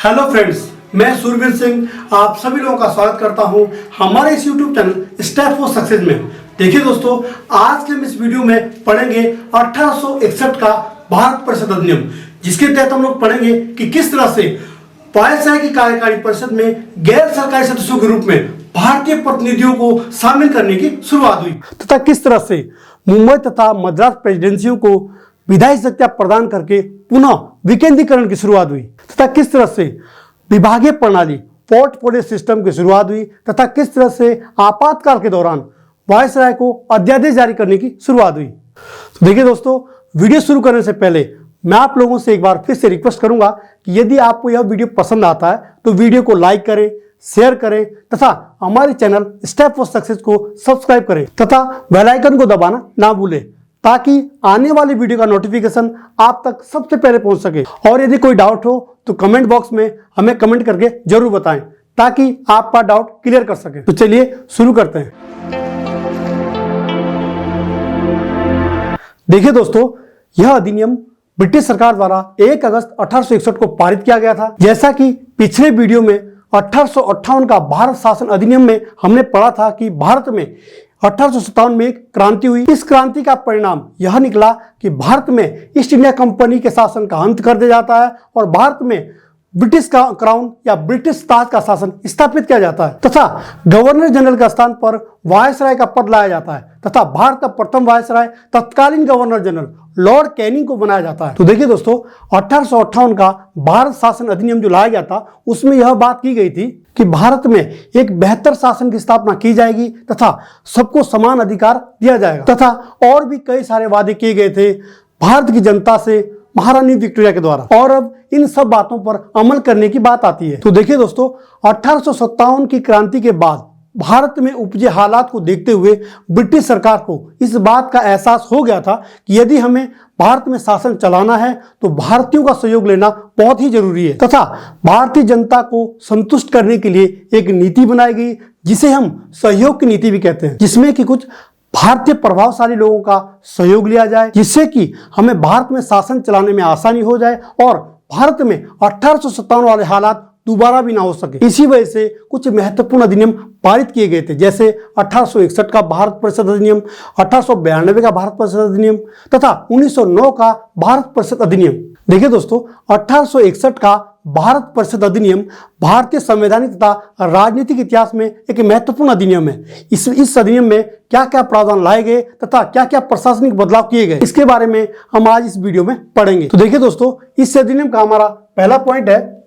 Hello friends, मैं सुरवीर सिंह आप सभी लोगों का स्वागत करता हूं हमारे इस YouTube channel step for success में। देखिए दोस्तों, आज के हम इस वीडियो में पढ़ेंगे 1861 का भारत परिषद अधिनियम, जिसके तहत हम लोग पढ़ेंगे कि किस तरह से वायसराय की कार्यकारी परिषद में गैर सरकारी सदस्यों के रूप में भारतीय प्रतिनिधियों को शामिल करने की शुरुआत हुई तथा किस तरह से मुंबई तथा मद्रास प्रेसिडेंसियों को विधायी शक्तियां प्रदान करके पुनः विकेंद्रीकरण की शुरुआत हुई तथा किस तरह से विभागीय प्रणाली पोर्टफोलियो सिस्टम की शुरुआत हुई तथा किस तरह से आपातकाल के दौरान वायसराय को अध्यादेश जारी करने की शुरुआत हुई। तो देखिए दोस्तों, वीडियो शुरू करने से पहले मैं आप लोगों से एक बार फिर से रिक्वेस्ट करूंगा कि यदि आपको यह वीडियो पसंद आता है तो वीडियो को लाइक करें, शेयर करें तथा हमारे चैनल स्टेप फॉर सक्सेस को सब्सक्राइब करें तथा बेल आइकन को दबाना ना भूलें, ताकि आने वाली वीडियो का नोटिफिकेशन आप तक सबसे पहले पहुंच सके। और यदि कोई डाउट हो तो कमेंट बॉक्स में हमें कमेंट करके जरूर बताएं, ताकि आपका डाउट क्लियर कर सके। तो चलिए शुरू करते हैं। देखिए दोस्तों, यह अधिनियम ब्रिटिश सरकार द्वारा 1 अगस्त 1861 को पारित किया गया था। जैसा कि पिछले वीडियो में 1858 का भारत शासन अधिनियम में हमने पढ़ा था कि भारत में 1857 में एक क्रांति हुई। इस क्रांति का परिणाम यह निकला कि भारत में ईस्ट इंडिया कंपनी के शासन का अंत कर दिया जाता है और भारत में ब्रिटिश का क्राउन या ब्रिटिश ताज का शासन स्थापित किया जाता है तथा गवर्नर जनरल के स्थान पर वायसराय का पद लाया जाता है तथा भारत का प्रथम वायसराय तत्कालीन गवर्नर जनरल लॉर्ड कैनिंग को बनाया जाता है। तो देखिए दोस्तों, 1858 का भारत शासन अधिनियम जो लाया गया था उसमें यह बात की गई थी कि भारत में एक बेहतर शासन की स्थापना की जाएगी तथा सबको समान अधिकार दिया जाएगा तथा और भी कई सारे वादे किए गए थे भारत की जनता से महारानी विक्टोरिया के द्वारा। और अब इन सब बातों पर अमल करने की बात आती है। तो देखिए दोस्तों, 1857 की क्रांति के बाद भारत में उपजे हालात को देखते हुए ब्रिटिश सरकार को इस बात का एहसास हो गया था कि यदि हमें भारत में शासन चलाना है तो भारतीयों का सहयोग लेना बहुत ही जरूरी है तथा भारतीय जनता को संतुष्ट करने के लिए एक नीति बनाई गई, जिसे हम सहयोग की नीति भी कहते हैं, जिसमें कि कुछ भारतीय प्रभावशाली लोगों का सहयोग लिया जाए, जिससे कि हमें भारत में शासन चलाने में आसानी हो जाए और भारत में 1857 वाले हालात दोबारा भी ना हो सके। इसी वजह से कुछ महत्वपूर्ण अधिनियम पारित किए गए थे, जैसे 1861 का भारत परिषद अधिनियम, 1892 का भारत परिषद अधिनियम तथा 1909 का भारत परिषद अधिनियम। देखिए दोस्तों, 1861 का भारत परिषद अधिनियम भारतीय संवैधानिक तथा राजनीतिक इतिहास में एक महत्वपूर्ण अधिनियम है। इस अधिनियम में क्या क्या प्रावधान लाए गए तथा क्या क्या प्रशासनिक बदलाव किए गए, इसके बारे में हम आज इस वीडियो में पढ़ेंगे। तो देखिए दोस्तों, इस अधिनियम का हमारा पहला पॉइंट है,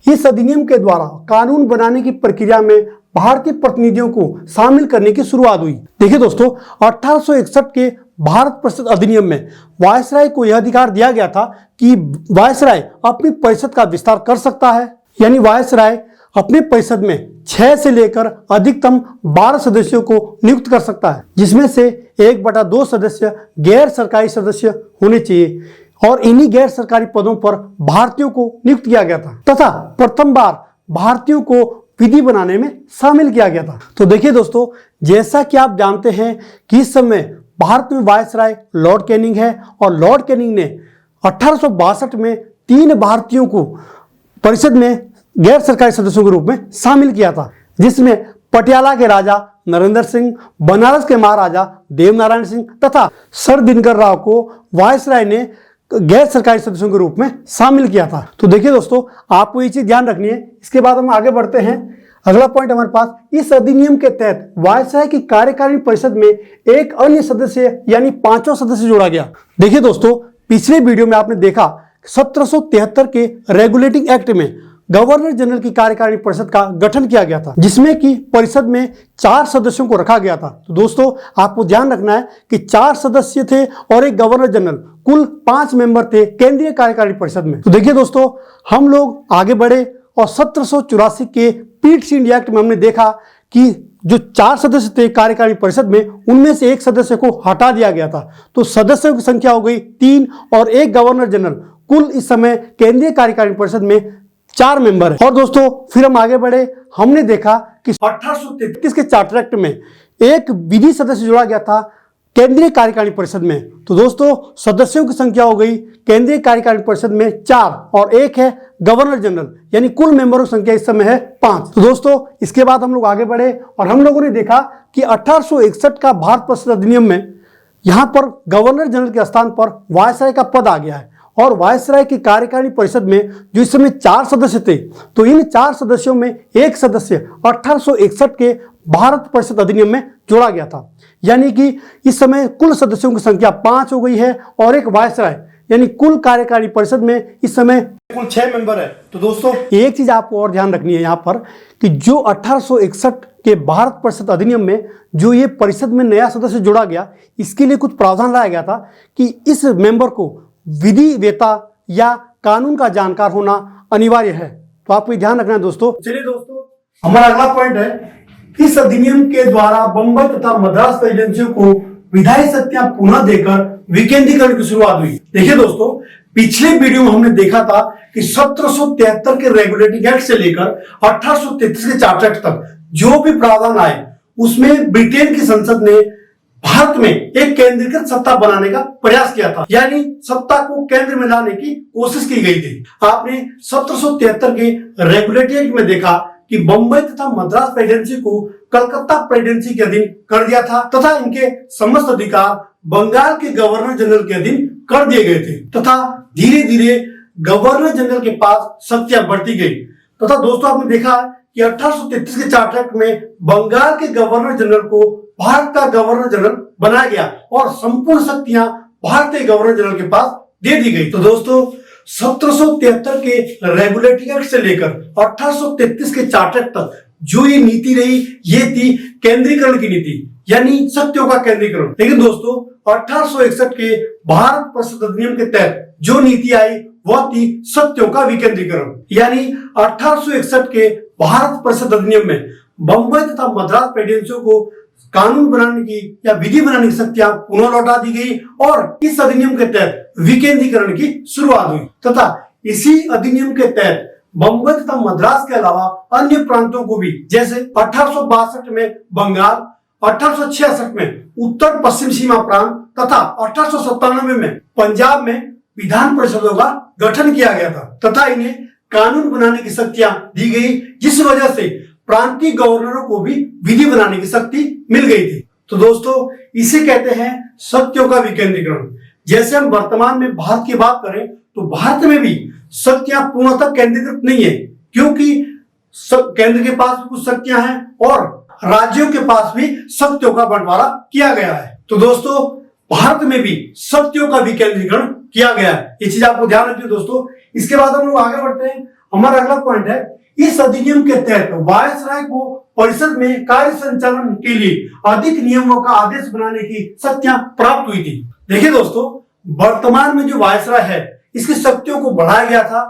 इस अधिनियम के द्वारा कानून बनाने की प्रक्रिया में भारतीय प्रतिनिधियों को शामिल करने की शुरुआत हुई। देखिए दोस्तों, 1861 के भारत परिषद अधिनियम में वायसराय को यह अधिकार दिया गया था कि वायसराय अपनी परिषद का विस्तार कर सकता है, यानी वायसराय अपने परिषद में 6 से लेकर अधिकतम 12 सदस्यों को नियुक्त कर सकता है, जिसमें से 1/2 सदस्य गैर सरकारी सदस्य होने चाहिए और इन्हीं गैर सरकारी पदों पर भारतीयों को नियुक्त किया गया था तथा प्रथम बार भारतीयों को विधि बनाने में शामिल किया गया था। तो देखिए दोस्तों, जैसा कि आप जानते हैं कि इस समय भारत में वायसराय लॉर्ड कैनिंग है और लॉर्ड कैनिंग ने 1862 में 3 भारतीयों को परिषद में गैर सरकारी सदस्यों के रूप में शामिल किया था, जिसमें पटियाला के राजा नरेंद्र सिंह, बनारस के महाराजा देवनारायण सिंह तथा सर दिनकर राव को वायसराय ने गैर सरकारी सदस्यों के रूप में शामिल किया था। तो देखिए दोस्तों, आपको ये चीज ध्यान रखनी है। इसके बाद हम आगे बढ़ते हैं। अगला पॉइंट हमारे पास, इस अधिनियम के तहत वायसराय की कार्यकारिणी परिषद में एक अन्य सदस्य यानी 5वां सदस्य जोड़ा गया। देखिए दोस्तों, पिछले वीडियो में आपने देखा 1773 के रेगुलेटिंग एक्ट में गवर्नर जनरल की कार्यकारिणी परिषद का गठन किया गया था, जिसमें कि परिषद में 4 सदस्यों को रखा गया था। तो दोस्तों, आपको ध्यान रखना है कि 4 सदस्य थे और एक गवर्नर जनरल, कुल 5 मेंबर थे केंद्रीय कार्यकारिणी परिषद में। तो देखिए दोस्तों, हम लोग आगे बढ़े और 1784 के पीट इंडिया एक्ट में हमने देखा कि जो 4 सदस्य थे कार्यकारिणी परिषद में, उनमें से एक सदस्य को हटा दिया गया था। तो सदस्यों की संख्या हो गई 3 और एक गवर्नर जनरल। कुल इस समय केंद्रीय कार्यकारिणी परिषद में 4 मेंबर है। और दोस्तों, फिर हम आगे बढ़े, हमने देखा कि 1833 के चार्टर एक्ट में एक विधि सदस्य जोड़ा गया था केंद्रीय कार्यकारिणी परिषद में। तो दोस्तों सदस्यों की संख्या हो गई केंद्रीय कार्यकारिणी परिषद में 4 और 1 है गवर्नर जनरल, यानी कुल मेंबरों की संख्या इस समय है 5। तो दोस्तों इसके बाद हम लोग आगे बढ़े और हम लोगों ने देखा कि 1861 का भारत परिषद अधिनियम में यहां पर गवर्नर जनरल के स्थान पर वायसराय का पद आ गया है और वायसराय की कार्यकारिणी परिषद में जो इस समय 4 सदस्य थे, तो इन 4 सदस्यों में एक सदस्य 1861 के भारत परिषद अधिनियम में जोड़ा गया था। यानी कि इस समय कुल सदस्यों की संख्या 5 हो गई है और एक वायसराय, यानी कुल कार्यकारिणी परिषद में इस समय कुल 6 मेंबर है। तो दोस्तों एक चीज आपको और ध्यान रखनी है यहाँ पर कि जो 1861 के भारत परिषद अधिनियम में जो ये परिषद में नया सदस्य जोड़ा गया, इसके लिए कुछ प्रावधान लाया गया था कि इस मेंबर को विधि वेता या कानून का जानकार होना अनिवार्य है। तो आपको ध्यान रखना है दोस्तों। चलिए दोस्तों हमारा अगला पॉइंट है, इस अधिनियम के द्वारा बंबई तथा मद्रास प्रेसिडेंसियों को विधायी शक्तियां पुनः देकर विकेंद्रीकरण की शुरुआत हुई। देखिए दोस्तों पिछले वीडियो में हमने देखा था कि 1773 के रेगुलेटिंग एक्ट से लेकर 1833 के चार्टर एक्ट तक जो भी प्रावधान आए उसमें ब्रिटेन की संसद ने भारत में एक केंद्रीकृत सत्ता बनाने का प्रयास किया था, यानी सत्ता को केंद्र में लाने की कोशिश की गई थी। आपने 1773 के रेगुलेटिंग एक्ट में देखा कि बंबई तथा मद्रास प्रेसिडेंसी को कलकत्ता प्रेसिडेंसी के अधीन कर दिया था तथा इनके समस्त अधिकार बंगाल के गवर्नर जनरल के अधीन कर दिए गए थे तथा धीरे धीरे गवर्नर जनरल के पास शक्तियां बढ़ती गई तथा दोस्तों आपने देखा कि 1833 के चार्टर एक्ट में बंगाल के गवर्नर जनरल को भारत का गवर्नर जनरल बनाया गया और संपूर्ण शक्तियां भारतीय गवर्नर जनरल के पास दे दी गई। तो दोस्तों 1773 के रेगुलेटिंग एक्ट से लेकर 1833 के चार्टर एक्ट तक जो ये नीति रही, ये थी केंद्रीकरण की नीति, यानी शक्तियों का केंद्रीकरण। लेकिन दोस्तों 1861 के भारत परिषद अधिनियम के तहत जो नीति आई वह थी शक्तियों का विकेंद्रीकरण, यानी 1861 के भारत परिषद अधिनियम में बंबई तथा मद्रास प्रेसिडेंसियों को कानून बनाने की या विधि बनाने की शक्तियां पुनः लौटा दी गई और इस अधिनियम के तहत विकेंद्रीकरण की शुरुआत हुई तथा इसी अधिनियम के तहत बंबई तथा मद्रास के अलावा अन्य प्रांतों को भी, जैसे 1862 में बंगाल, 1866 में उत्तर पश्चिम सीमा प्रांत तथा 1897 में पंजाब में विधान परिषदों का गठन किया गया था तथा इन्हें कानून बनाने की शक्तियां दी गई, जिस वजह से प्रांतीय गवर्नरों को भी विधि बनाने की शक्ति मिल गई थी। तो दोस्तों इसे कहते हैं शक्तियों का विकेंद्रीकरण। जैसे हम वर्तमान में भारत की बात करें तो भारत में भी शक्तियां पूर्णतः केंद्रीकृत नहीं है, क्योंकि केंद्र के पास कुछ शक्तियां हैं और राज्यों के पास भी शक्तियों का बंटवारा किया गया है। तो दोस्तों भारत में भी शक्तियों का विकेंद्रीकरण किया गया है, ये चीज आपको ध्यान रखिए दोस्तों। इसके बाद हम लोग आगे बढ़ते हैं। हमारा अगला पॉइंट है, इस अधिनियम के तहत वायसराय को परिषद में कार्य संचालन के लिए अधिक नियमों का आदेश बनाने की शक्तियां प्राप्त हुई थी। देखिए दोस्तों वर्तमान में जो वायसराय है इसकी शक्तियों को बढ़ाया गया था।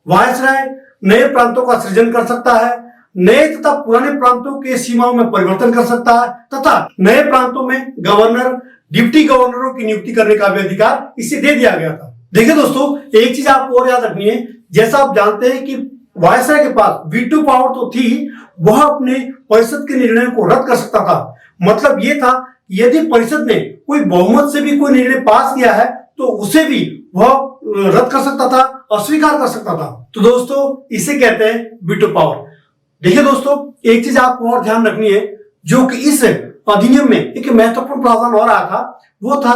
वायसराय नए प्रांतों का सृजन कर सकता है, नए तथा पुराने प्रांतों के सीमाओं में परिवर्तन कर सकता है तथा नए प्रांतों में गवर्नर, डिप्टी गवर्नरों की नियुक्ति करने का भी अधिकार इसे दे दिया गया था। देखिए दोस्तों एक चीज आपको और याद रखनी है, जैसा आप जानते हैं कि वायसराय के पास वीटो पावर तो थी, वह अपने परिषद के निर्णयों को रद्द कर सकता था। मतलब ये था यदि परिषद ने कोई बहुमत से भी कोई निर्णय पास किया है तो उसे भी वह रद्द कर सकता था, अस्वीकार कर सकता था। तो दोस्तों इसे कहते हैं वीटो पावर। देखिए दोस्तों एक चीज आपको और ध्यान रखनी है, जो कि इस अधिनियम में एक महत्वपूर्ण प्रावधान और आया था, वो था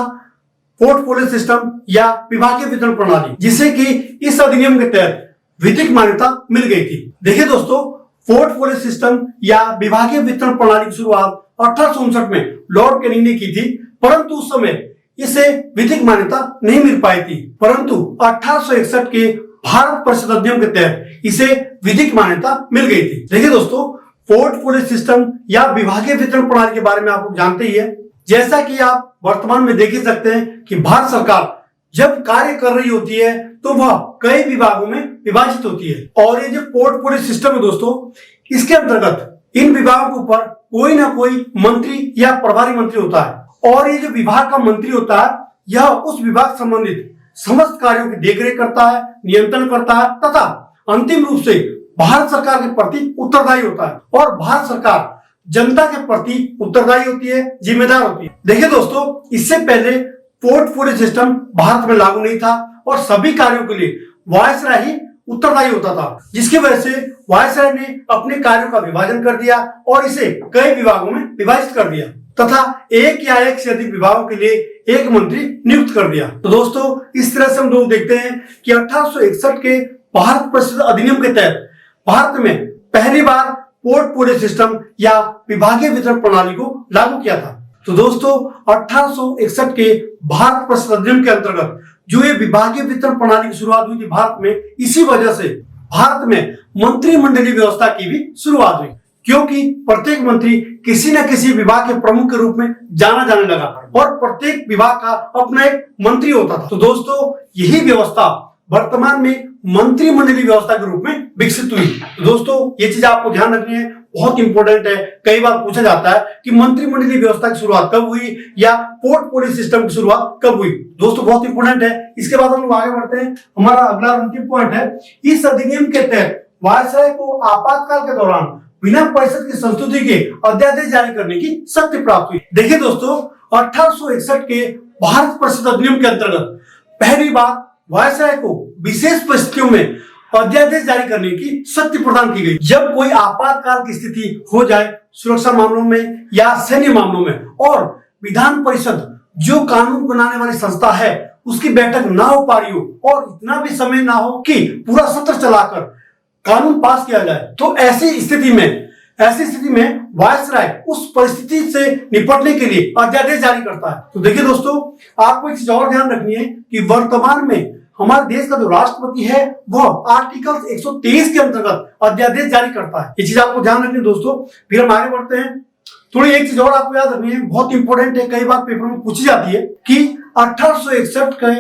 पोर्टफोलियो सिस्टम या विभागीय वितरण प्रणाली, जिसे कि इस अधिनियम के तहत विधिक मान्यता मिल गई थी। देखिए दोस्तों पोर्टफोलियो सिस्टम या विभागीय वितरण प्रणाली की शुरुआत 1859 में लॉर्ड कैनिंग ने की थी, परंतु उस समय इसे विधिक मान्यता नहीं मिल पाई थी। परंतु 1861 के भारत परिषद अधिनियम के तहत इसे विधिक मान्यता मिल गई थी। देखिए दोस्तों पोर्टफोलियो सिस्टम या विभागीय वितरण प्रणाली के बारे में आप लोग जानते ही है। जैसा कि आप वर्तमान में देख ही सकते हैं कि भारत सरकार जब कार्य कर रही होती है तो वह कई विभागों में विभाजित होती है और ये जो पोर्टफोलियो सिस्टम है दोस्तों, इसके अंतर्गत इन विभागों के ऊपर कोई ना कोई मंत्री या प्रभारी मंत्री होता है और ये जो विभाग का मंत्री होता है यह उस विभाग संबंधित समस्त कार्यों की देखरेख करता है, नियंत्रण करता है तथा अंतिम रूप से भारत सरकार के प्रति उत्तरदायी होता है और भारत सरकार जनता के प्रति उत्तरदायी होती है, जिम्मेदार होती है। देखिए दोस्तों, इससे पहले पोर्टफोलियो सिस्टम भारत में लागू नहीं था और सभी कार्यों के लिए वायसराय ही उत्तरदायी होता था, जिसकी वजह से वायसराय ने अपने कार्यों का विभाजन कर दिया और इसे कई विभागों में विभाजित कर दिया तथा एक या एक से अधिक विभागों के लिए एक मंत्री नियुक्त कर दिया। तो दोस्तों, इस तरह से हम लोग देखते हैं कि 1861 के भारत परिषद अधिनियम के तहत भारत में पहली बार पोर्टफोलियो सिस्टम या विभागीय वितरण प्रणाली को लागू किया था। तो दोस्तों, 1861 के भारत परिषद अधिनियम के अंतर्गत जो ये विभागीय वितरण प्रणाली की शुरुआत हुई थी भारत में, इसी वजह से भारत में मंत्रिमंडलीय व्यवस्था की भी शुरुआत हुई, क्योंकि प्रत्येक मंत्री किसी न किसी विभाग के प्रमुख के रूप में जाना जाने लगा और प्रत्येक विभाग का अपना एक मंत्री होता था। तो दोस्तों, यही व्यवस्था वर्तमान में मंत्रिमंडलीय व्यवस्था के रूप में विकसित हुई। तो दोस्तों, ये चीज आपको ध्यान रखनी है, बहुत इंपॉर्टेंट है। कई बार पूछा जाता है कि मंत्रिमंडलीय व्यवस्था की शुरुआत कब हुई या पोर्टफोलियो सिस्टम की शुरुआत कब हुई। दोस्तों, बहुत इंपॉर्टेंट है। इसके बाद हम लोग आगे बढ़ते हैं। हमारा अगला अंतिम पॉइंट है, इस अधिनियम के तहत वायसराय को आपातकाल के दौरान बिना परिषद की संस्तुति के अध्यादेश जारी करने की शक्ति प्राप्त हुई। देखिए दोस्तों, 1861 के भारत परिषद अधिनियम के अंतर्गत पहली बार वायसराय को विशेष परिस्थितियों में अध्यादेश जारी करने की शक्ति प्रदान की गई। जब कोई आपातकाल की स्थिति हो जाए, सुरक्षा मामलों में या सैन्य मामलों में, और विधान परिषद जो कानून बनाने वाली संस्था है उसकी बैठक ना हो पा रही हो और इतना भी समय ना हो कि पूरा सत्र चलाकर कानून पास किया जाए, तो ऐसी स्थिति में वायसराय उस परिस्थिति से निपटने के लिए अध्यादेश जारी करता है। तो देखिए दोस्तों, आपको एक चीज और ध्यान रखनी है कि वर्तमान में हमारे देश का जो राष्ट्रपति है वह आर्टिकल 123 के अंतर्गत अध्यादेश जारी करता है। ये चीज आपको ध्यान रखनी है दोस्तों। फिर हम आगे बढ़ते हैं। थोड़ी एक चीज और आपको याद रखनी है, बहुत इंपॉर्टेंट है, कई बार पेपर में पूछी जाती है कि 1861 के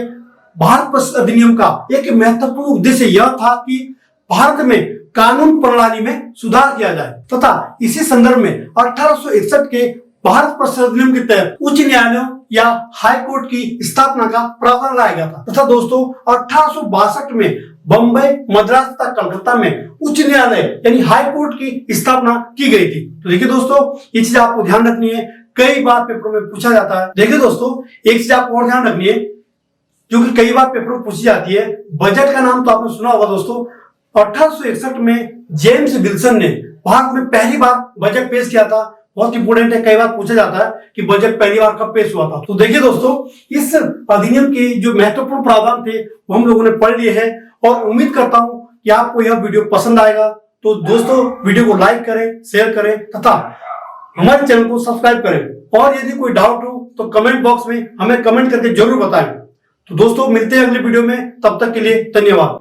भारत परिषद अधिनियम का एक महत्वपूर्ण उद्देश्य यह था कि भारत में कानून प्रणाली में सुधार किया जाए तथा इसी संदर्भ में 1861 के भारत परिषद अधिनियम के तहत उच्च न्यायालयों या हाई कोर्ट की स्थापना का प्रावधान लाया गया था तथा दोस्तों 1862 में बंबई, मद्रास तथा कलकत्ता में उच्च न्यायालय यानी हाई कोर्ट की स्थापना की गई थी। तो देखिए दोस्तों, ये चीज आपको ध्यान रखनी है, कई बार पेपर में पूछा जाता है। देखिए दोस्तों, एक चीज आपको और ध्यान रखनी है जो कि कई बार पेपर में पूछी जाती है, बजट का नाम तो आपने सुना होगा दोस्तों। 1861 में जेम्स विल्सन ने भारत में पहली बार बजट पेश किया था। बहुत इंपोर्टेंट है, कई बार पूछा जाता है कि बजट पहली बार कब पेश हुआ था। तो देखिए दोस्तों, इस अधिनियम के जो महत्वपूर्ण प्रावधान थे वो हम लोगों ने पढ़ लिए हैं और उम्मीद करता हूं कि आपको यह वीडियो पसंद आएगा। तो दोस्तों, वीडियो को लाइक करें, शेयर करें तथा हमारे चैनल को सब्सक्राइब करें और यदि कोई डाउट हो तो कमेंट बॉक्स में हमें कमेंट करके जरूर बताएं। तो दोस्तों, मिलते हैं अगले वीडियो में, तब तक के लिए धन्यवाद।